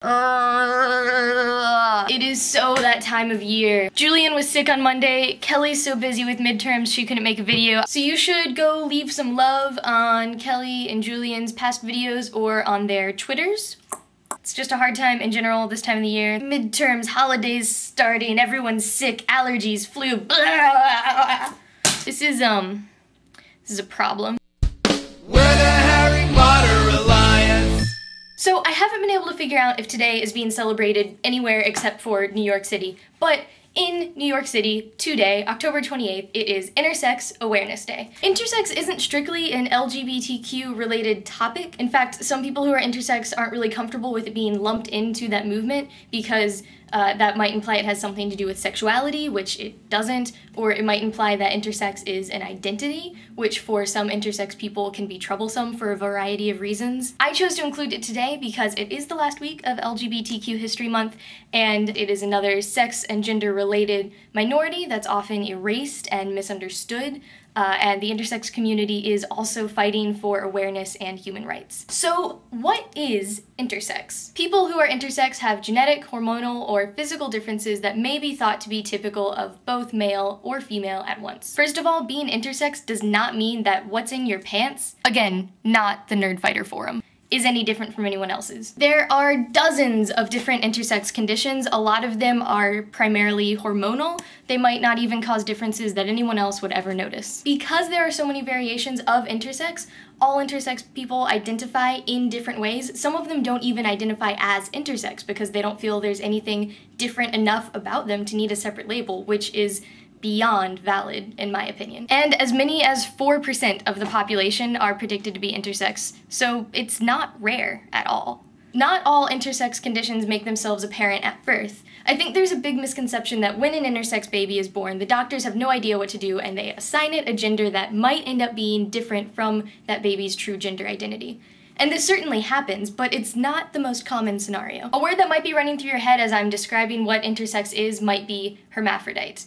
It is so that time of year. Julian was sick on Monday, Kelly's so busy with midterms she couldn't make a video, so you should go leave some love on Kelly and Julian's past videos or on their Twitters. It's just a hard time in general this time of the year. Midterms, holidays starting, everyone's sick, allergies, flu, blah. This is a problem. So I haven't been able to figure out if today is being celebrated anywhere except for New York City, but in New York City today, October 28th, it is Intersex Awareness Day. Intersex isn't strictly an LGBTQ related topic. In fact, some people who are intersex aren't really comfortable with it being lumped into that movement because that might imply it has something to do with sexuality, which it doesn't, or it might imply that intersex is an identity, which for some intersex people can be troublesome for a variety of reasons. I chose to include it today because it is the last week of LGBTQ History Month, and it is another sex and gender related minority that's often erased and misunderstood. And the intersex community is also fighting for awareness and human rights. So what is intersex? People who are intersex have genetic, hormonal, or physical differences that may be thought to be typical of both male or female at once. First of all, being intersex does not mean that what's in your pants, again, not the Nerd Fighter forum, is any different from anyone else's. There are dozens of different intersex conditions. A lot of them are primarily hormonal. They might not even cause differences that anyone else would ever notice. Because there are so many variations of intersex, all intersex people identify in different ways. Some of them don't even identify as intersex because they don't feel there's anything different enough about them to need a separate label, which is beyond valid, in my opinion. And as many as 4% of the population are predicted to be intersex, so it's not rare at all. Not all intersex conditions make themselves apparent at birth. I think there's a big misconception that when an intersex baby is born, the doctors have no idea what to do and they assign it a gender that might end up being different from that baby's true gender identity. And this certainly happens, but it's not the most common scenario. A word that might be running through your head as I'm describing what intersex is might be hermaphrodite.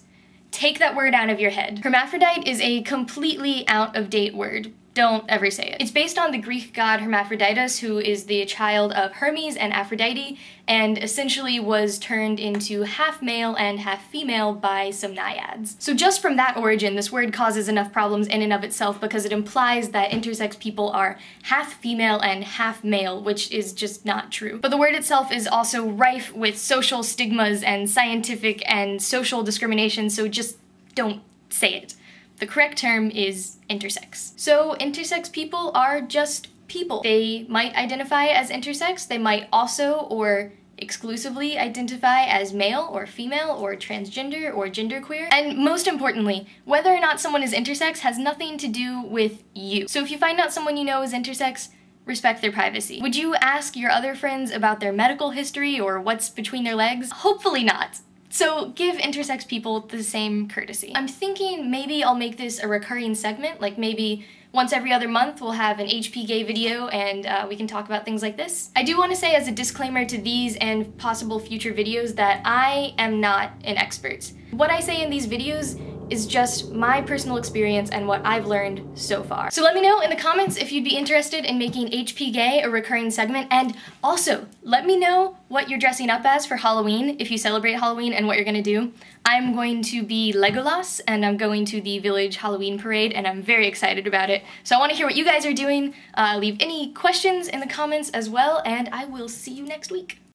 Take that word out of your head. Hermaphrodite is a completely out-of-date word. Don't ever say it. It's based on the Greek god Hermaphroditus, who is the child of Hermes and Aphrodite, and essentially was turned into half male and half female by some naiads. So just from that origin, this word causes enough problems in and of itself because it implies that intersex people are half female and half male, which is just not true. But the word itself is also rife with social stigmas and scientific and social discrimination, so just don't say it. The correct term is intersex. So intersex people are just people. They might identify as intersex, they might also or exclusively identify as male or female or transgender or genderqueer. And most importantly, whether or not someone is intersex has nothing to do with you. So if you find out someone you know is intersex, respect their privacy. Would you ask your other friends about their medical history or what's between their legs? Hopefully not. So give intersex people the same courtesy. I'm thinking maybe I'll make this a recurring segment, like maybe once every other month we'll have an HPGay video and we can talk about things like this. I do want to say as a disclaimer to these and possible future videos that I am not an expert. What I say in these videos is just my personal experience and what I've learned so far. So let me know in the comments if you'd be interested in making HPGay a recurring segment, and also let me know what you're dressing up as for Halloween, if you celebrate Halloween, and what you're gonna do. I'm going to be Legolas, and I'm going to the village Halloween parade, and I'm very excited about it. So I want to hear what you guys are doing. Leave any questions in the comments as well, and I will see you next week.